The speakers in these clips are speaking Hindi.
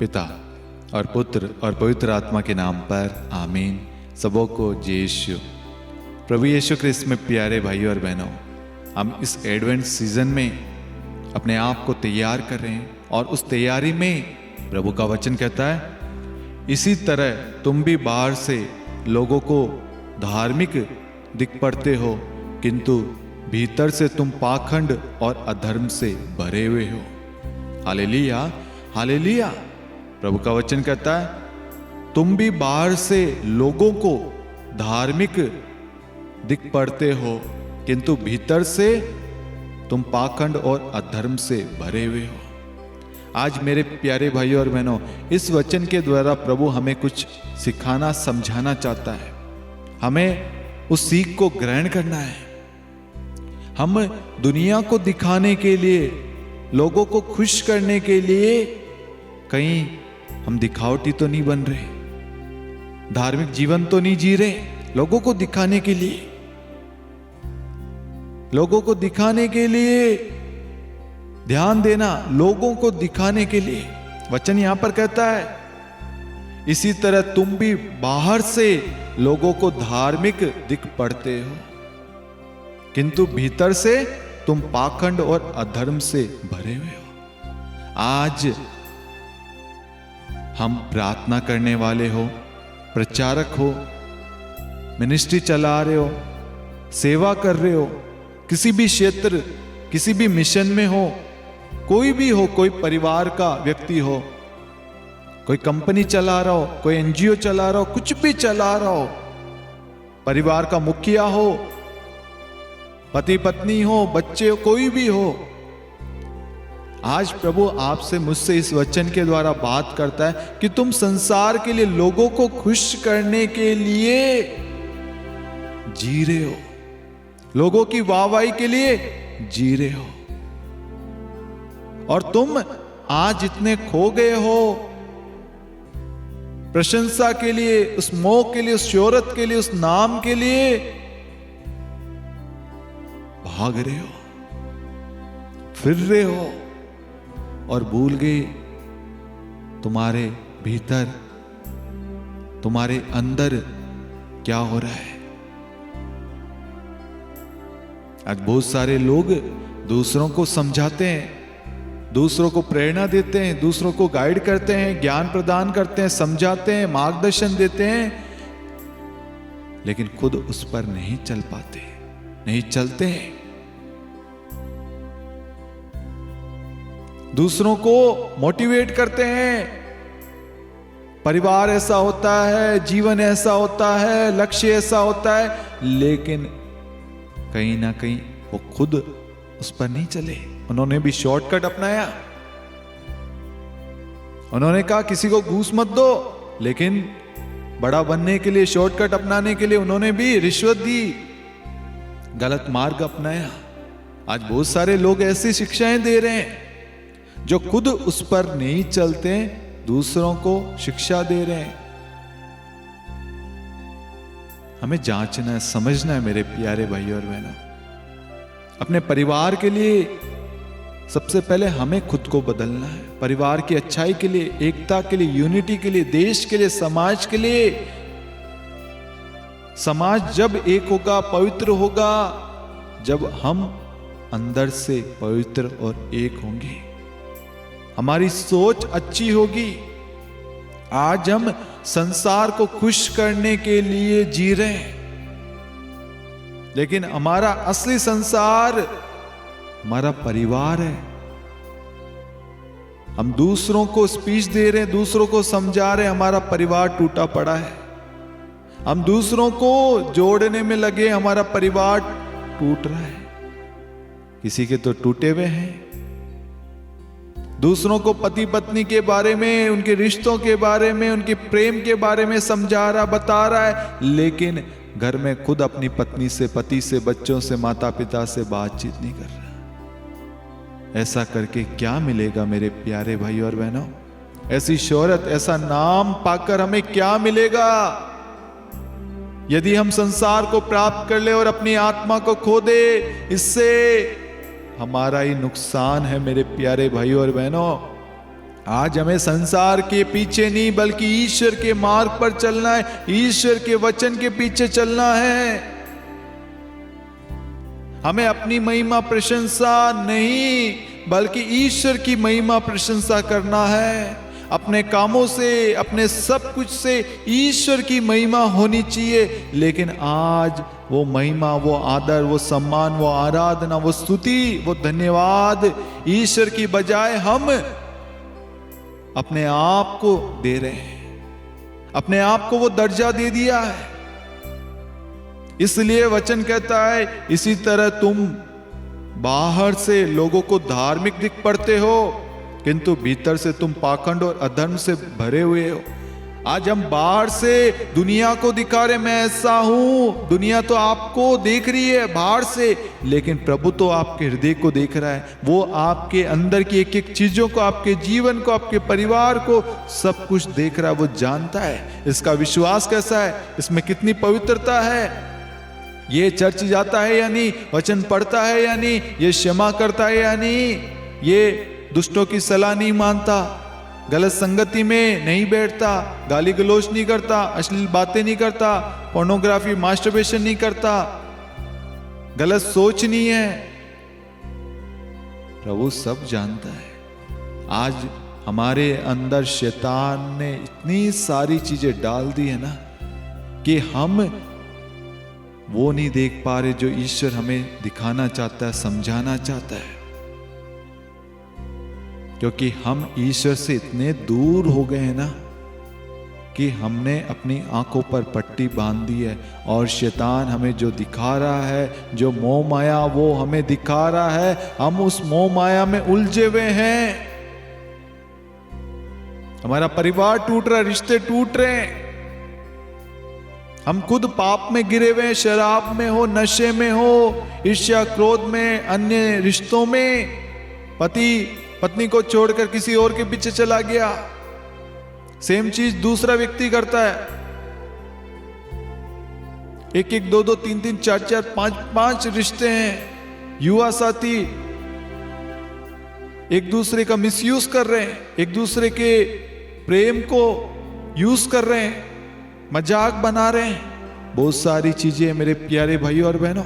पिता और पुत्र और पवित्र आत्मा के नाम पर आमीन। सबों को जय यीशु। प्रभु यीशु क्रिस्त में प्यारे भाइयों और बहनों, हम इस एडवेंट सीजन में अपने आप को तैयार कर रहे हैं और उस तैयारी में प्रभु का वचन कहता है, इसी तरह तुम भी बाहर से लोगों को धार्मिक दिख पड़ते हो, किंतु भीतर से तुम पाखंड और अधर्म से भरे हुए हो। Hallelujah, hallelujah. प्रभु का वचन कहता है, तुम भी बाहर से लोगों को धार्मिक दिख पड़ते हो, किंतु भीतर से तुम पाखंड और अधर्म से भरे हुए हो। आज मेरे प्यारे भाइयों और बहनों, इस वचन के द्वारा प्रभु हमें कुछ सिखाना समझाना चाहता है। हमें उस सीख को ग्रहण करना है। हम दुनिया को दिखाने के लिए, लोगों को खुश करने के लिए कहीं हम दिखावटी तो नहीं बन रहे, धार्मिक जीवन तो नहीं जी रहे। लोगों को दिखाने के लिए, लोगों को दिखाने के लिए ध्यान देना, लोगों को दिखाने के लिए। वचन यहां पर कहता है, इसी तरह तुम भी बाहर से लोगों को धार्मिक दिख पड़ते हो, किंतु भीतर से तुम पाखंड और अधर्म से भरे हुए हो। आज हम प्रार्थना करने वाले हो, प्रचारक हो, मिनिस्ट्री चला रहे हो, सेवा कर रहे हो, किसी भी क्षेत्र, किसी भी मिशन में हो, कोई भी हो, कोई परिवार का व्यक्ति हो, कोई कंपनी चला रहा हो, कोई एनजीओ चला रहा हो, कुछ भी चला रहा हो, परिवार का मुखिया हो, पति पत्नी हो, बच्चे हो, कोई भी हो, आज प्रभु आपसे, मुझसे इस वचन के द्वारा बात करता है कि तुम संसार के लिए, लोगों को खुश करने के लिए जी रहे हो, लोगों की वाहवाही के लिए जी रहे हो। और तुम आज इतने खो गए हो प्रशंसा के लिए, उस मोह के लिए, उस शोहरत के लिए, उस नाम के लिए भाग रहे हो, फिर रहे हो और भूल गए तुम्हारे भीतर, तुम्हारे अंदर क्या हो रहा है। आज बहुत सारे लोग दूसरों को समझाते हैं, दूसरों को प्रेरणा देते हैं, दूसरों को गाइड करते हैं, ज्ञान प्रदान करते हैं, समझाते हैं, मार्गदर्शन देते हैं, लेकिन खुद उस पर नहीं चल पाते, नहीं चलते हैं। दूसरों को मोटिवेट करते हैं, परिवार ऐसा होता है, जीवन ऐसा होता है, लक्ष्य ऐसा होता है, लेकिन कहीं ना कहीं वो खुद उस पर नहीं चले। उन्होंने भी शॉर्टकट अपनाया, उन्होंने कहा किसी को घूस मत दो, लेकिन बड़ा बनने के लिए, शॉर्टकट अपनाने के लिए उन्होंने भी रिश्वत दी, गलत मार्ग अपनाया। आज बहुत सारे लोग ऐसी शिक्षाएं दे रहे हैं जो खुद उस पर नहीं चलते, दूसरों को शिक्षा दे रहे हैं। हमें जांचना है, समझना है मेरे प्यारे भाइयों और बहनों। अपने परिवार के लिए सबसे पहले हमें खुद को बदलना है, परिवार की अच्छाई के लिए, एकता के लिए, यूनिटी के लिए, देश के लिए, समाज के लिए। समाज जब एक होगा, पवित्र होगा, जब हम अंदर से पवित्र और एक होंगे, हमारी सोच अच्छी होगी। आज हम संसार को खुश करने के लिए जी रहे हैं, लेकिन हमारा असली संसार हमारा परिवार है। हम दूसरों को स्पीच दे रहे हैं, दूसरों को समझा रहे हैं, हमारा परिवार टूटा पड़ा है। हम दूसरों को जोड़ने में लगे, हमारा परिवार टूट रहा है। किसी के तो टूटे हुए हैं। दूसरों को पति पत्नी के बारे में, उनके रिश्तों के बारे में, उनके प्रेम के बारे में समझा रहा, बता रहा है, लेकिन घर में खुद अपनी पत्नी से, पति से, बच्चों से, माता पिता से बातचीत नहीं कर रहा। ऐसा करके क्या मिलेगा मेरे प्यारे भाई और बहनों? ऐसी शोहरत, ऐसा नाम पाकर हमें क्या मिलेगा? यदि हम संसार को प्राप्त कर ले और अपनी आत्मा को खो दे, इससे हमारा ही नुकसान है मेरे प्यारे भाइयों और बहनों। आज हमें संसार के पीछे नहीं बल्कि ईश्वर के मार्ग पर चलना है, ईश्वर के वचन के पीछे चलना है। हमें अपनी महिमा प्रशंसा नहीं बल्कि ईश्वर की महिमा प्रशंसा करना है। अपने कामों से, अपने सब कुछ से ईश्वर की महिमा होनी चाहिए। लेकिन आज वो महिमा, वो आदर, वो सम्मान, वो आराधना, वो स्तुति, वो धन्यवाद ईश्वर की बजाय हम अपने आप को दे रहे हैं। अपने आप को वो दर्जा दे दिया है। इसलिए वचन कहता है, इसी तरह तुम बाहर से लोगों को धार्मिक दिख पड़ते हो किंतु भीतर से तुम पाखंड और अधर्म से भरे हुए हो। आज हम बाहर से दुनिया को दिखा रहे, मैं ऐसा हूं, दुनिया तो आपको देख रही है बाहर से, लेकिन प्रभु तो आपके हृदय को देख रहा है। वो आपके अंदर की एक एक चीजों को, आपके जीवन को, आपके परिवार को, सब कुछ देख रहा है। वो जानता है। इसका विश्वास कैसा है, इसमें कितनी पवित्रता है। ये चर्च जाता है या नहीं, वचन पढ़ता है या नहीं, ये क्षमा करता है या नहीं, ये दुष्टों की सलाह नहीं मानता, गलत संगति में नहीं बैठता, गाली गलौज नहीं करता, अश्लील बातें नहीं करता, पोर्नोग्राफी मास्टरबेशन नहीं करता, गलत सोच नहीं है। प्रभु सब जानता है। आज हमारे अंदर शैतान ने इतनी सारी चीजें डाल दी है ना कि हम वो नहीं देख पा रहे जो ईश्वर हमें दिखाना चाहता है, समझाना चाहता है। क्योंकि हम ईश्वर से इतने दूर हो गए हैं ना कि हमने अपनी आंखों पर पट्टी बांध दी है और शैतान हमें जो दिखा रहा है, जो मोह माया वो हमें दिखा रहा है, हम उस मोह माया में उलझे हुए हैं। हमारा परिवार टूट रहा है, रिश्ते टूट रहे हैं, हम खुद पाप में गिरे हुए हैं, शराब में हो, नशे में हो, ईर्ष्या क्रोध में, अन्य रिश्तों में, पति पत्नी को छोड़कर किसी और के पीछे चला गया, सेम चीज दूसरा व्यक्ति करता है। एक एक, दो दो, तीन तीन, चार चार, पांच पांच रिश्ते हैं। युवा साथी एक दूसरे का मिसयूज कर रहे हैं, एक दूसरे के प्रेम को यूज कर रहे हैं, मजाक बना रहे हैं, बहुत सारी चीजें मेरे प्यारे भाइयों और बहनों।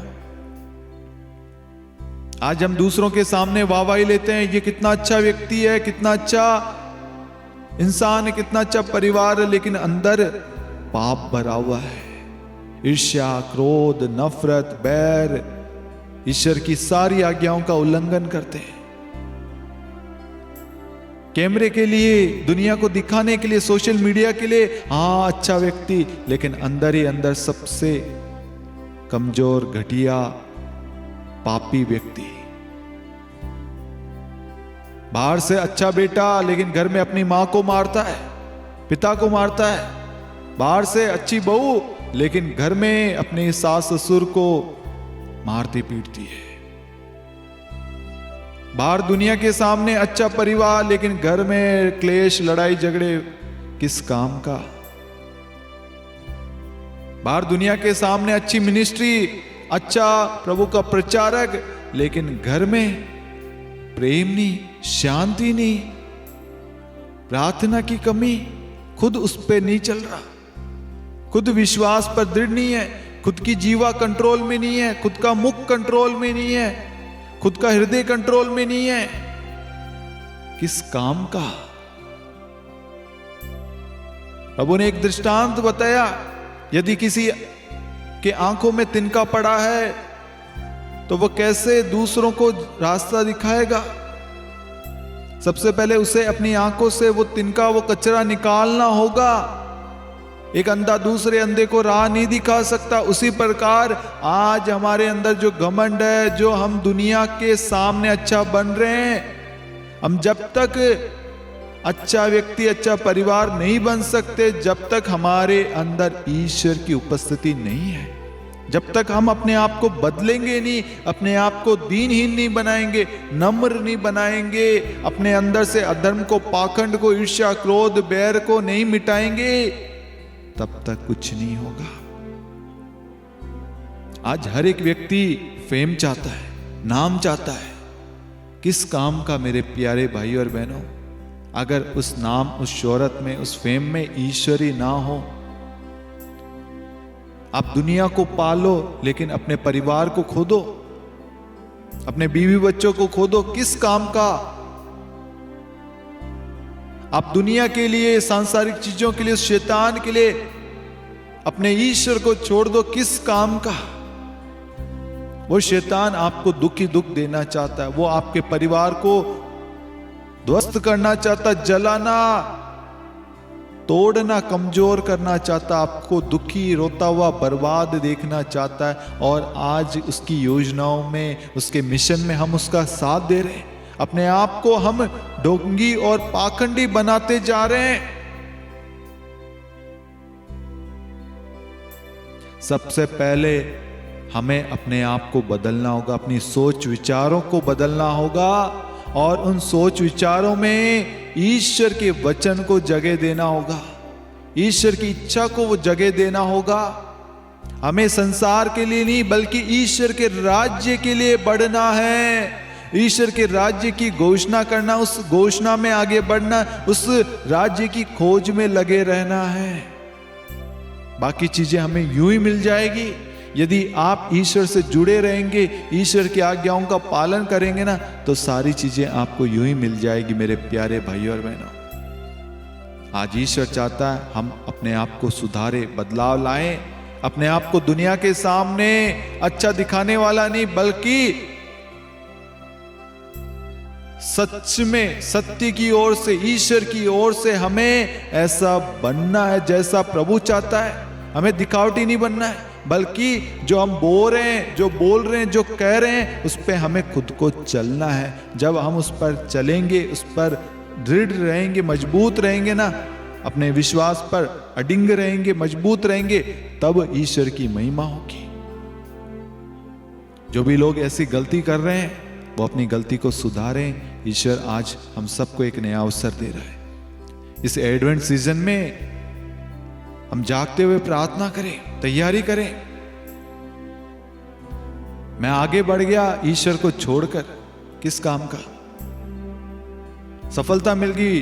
आज हम दूसरों के सामने वाहवाही लेते हैं, ये कितना अच्छा व्यक्ति है, कितना अच्छा इंसान है, कितना अच्छा परिवार है, लेकिन अंदर पाप भरा हुआ है। ईर्ष्या, क्रोध, नफरत, बैर, ईश्वर की सारी आज्ञाओं का उल्लंघन करते हैं। कैमरे के लिए, दुनिया को दिखाने के लिए, सोशल मीडिया के लिए, हाँ अच्छा व्यक्ति, लेकिन अंदर ही अंदर सबसे कमजोर, घटिया, पापी व्यक्ति। बाहर से अच्छा बेटा लेकिन घर में अपनी मां को मारता है, पिता को मारता है। बाहर से अच्छी बहू लेकिन घर में अपने सास ससुर को मारती पीटती है। बाहर दुनिया के सामने अच्छा परिवार लेकिन घर में क्लेश, लड़ाई झगड़े किस काम का। बाहर दुनिया के सामने अच्छी मिनिस्ट्री, अच्छा प्रभु का प्रचारक, लेकिन घर में प्रेम नहीं, शांति नहीं, प्रार्थना की कमी, खुद उस पे नहीं चल रहा, खुद विश्वास पर दृढ़ नहीं है, खुद की जीवा कंट्रोल में नहीं है, खुद का मुख कंट्रोल में नहीं है, खुद का हृदय कंट्रोल में नहीं है, किस काम का। प्रभु ने एक दृष्टांत बताया, यदि किसी के आंखों में तिनका पड़ा है तो वो कैसे दूसरों को रास्ता दिखाएगा। सबसे पहले उसे अपनी आंखों से वो तिनका, वो कचरा निकालना होगा। एक अंधा दूसरे अंधे को राह नहीं दिखा सकता। उसी प्रकार आज हमारे अंदर जो घमंड है, जो हम दुनिया के सामने अच्छा बन रहे हैं, हम जब तक अच्छा व्यक्ति, अच्छा परिवार नहीं बन सकते जब तक हमारे अंदर ईश्वर की उपस्थिति नहीं है, जब तक हम अपने आप को बदलेंगे नहीं, अपने आप को दीनहीन नहीं बनाएंगे, नम्र नहीं बनाएंगे, अपने अंदर से अधर्म को, पाखंड को, ईर्ष्या, क्रोध, बैर को नहीं मिटाएंगे, तब तक कुछ नहीं होगा। आज हर एक व्यक्ति फेम चाहता है, नाम चाहता है। किस काम का मेरे प्यारे भाई और बहनों। अगर उस नाम, उस शोहरत में, उस फेम में ईश्वर ही ना हो। आप दुनिया को पालो लेकिन अपने परिवार को खो दो, अपने बीवी बच्चों को खो दो, किस काम का? आप दुनिया के लिए, सांसारिक चीजों के लिए, शैतान के लिए अपने ईश्वर को छोड़ दो, किस काम का? वो शैतान आपको दुख ही दुख देना चाहता है, वो आपके परिवार को ध्वस्त करना चाहता, जलाना, तोड़ना, कमजोर करना चाहता, आपको दुखी, रोता हुआ, बर्बाद देखना चाहता है। और आज उसकी योजनाओं में, उसके मिशन में हम उसका साथ दे रहे हैं। अपने आप को हम ढोंगी और पाखंडी बनाते जा रहे हैं। सबसे पहले हमें अपने आप को बदलना होगा, अपनी सोच विचारों को बदलना होगा और उन सोच विचारों में ईश्वर के वचन को जगह देना होगा, ईश्वर की इच्छा को वो जगह देना होगा। हमें संसार के लिए नहीं बल्कि ईश्वर के राज्य के लिए बढ़ना है, ईश्वर के राज्य की घोषणा करना, उस घोषणा में आगे बढ़ना, उस राज्य की खोज में लगे रहना है। बाकी चीजें हमें यूं ही मिल जाएगी। यदि आप ईश्वर से जुड़े रहेंगे, ईश्वर की आज्ञाओं का पालन करेंगे ना, तो सारी चीजें आपको यूं ही मिल जाएगी मेरे प्यारे भाइयों और बहनों। आज ईश्वर चाहता है हम अपने आप को सुधारे, बदलाव लाएं, अपने आप को दुनिया के सामने अच्छा दिखाने वाला नहीं बल्कि सच में, सत्य की ओर से, ईश्वर की ओर से हमें ऐसा बनना है जैसा प्रभु चाहता है। हमें दिखावटी नहीं बनना है, बल्कि जो हम बोल रहे हैं, जो बोल रहे हैं, जो कह रहे हैं, उस पर हमें खुद को चलना है। जब हम उस पर चलेंगे, उस पर दृढ़ रहेंगे, मजबूत रहेंगे ना, अपने विश्वास पर अडिंग रहेंगे, मजबूत रहेंगे, तब ईश्वर की महिमा होगी। जो भी लोग ऐसी गलती कर रहे हैं वो अपनी गलती को सुधारें। ईश्वर आज हम सबको एक नया अवसर दे रहा है। इस एडवेंट सीजन में हम जागते हुए प्रार्थना करें, तैयारी करें। मैं आगे बढ़ गया ईश्वर को छोड़कर, किस काम का? सफलता मिल गई,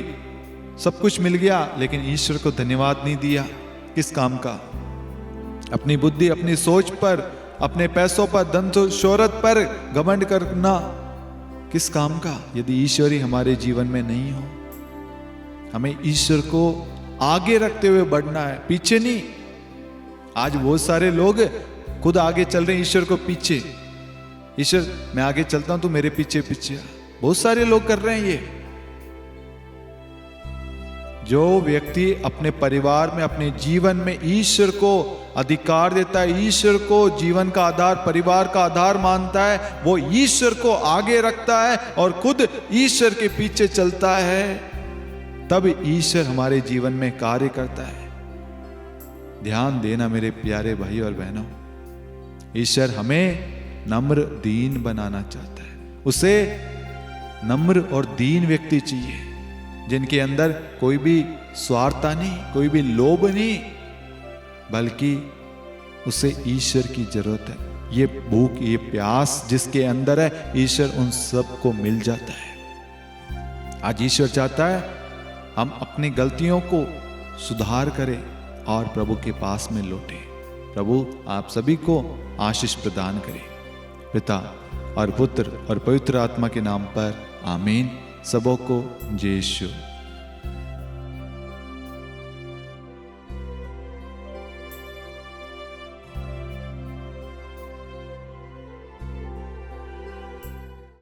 सब कुछ मिल गया, लेकिन ईश्वर को धन्यवाद नहीं दिया, किस काम का? अपनी बुद्धि, अपनी सोच पर, अपने पैसों पर, धन शोहरत पर घमंड करना, किस काम का? यदि ईश्वर ही हमारे जीवन में नहीं हो, हमें ईश्वर को आगे रखते हुए बढ़ना है, पीछे नहीं। आज बहुत सारे लोग खुद आगे चल रहे हैं, ईश्वर को पीछे। ईश्वर मैं आगे चलता हूं, तू मेरे पीछे पीछे। बहुत सारे लोग कर रहे हैं ये। जो व्यक्ति अपने परिवार में, अपने जीवन में ईश्वर को अधिकार देता है, ईश्वर को जीवन का आधार, परिवार का आधार मानता है, वो ईश्वर को आगे रखता है और खुद ईश्वर के पीछे चलता है, तब ईश्वर हमारे जीवन में कार्य करता है। ध्यान देना मेरे प्यारे भाई और बहनों, ईश्वर हमें नम्र दीन बनाना चाहता है। उसे नम्र और दीन व्यक्ति चाहिए, जिनके अंदर कोई भी स्वार्थता नहीं, कोई भी लोभ नहीं, बल्कि उसे ईश्वर की जरूरत है। ये भूख, ये प्यास जिसके अंदर है, ईश्वर उन सब को मिल जाता है। आज ईश्वर चाहता है हम अपनी गलतियों को सुधार करें और प्रभु के पास में लौटें। प्रभु आप सभी को आशीष प्रदान करें। पिता और पुत्र और पवित्र आत्मा के नाम पर आमीन। सबों को जय यीशु।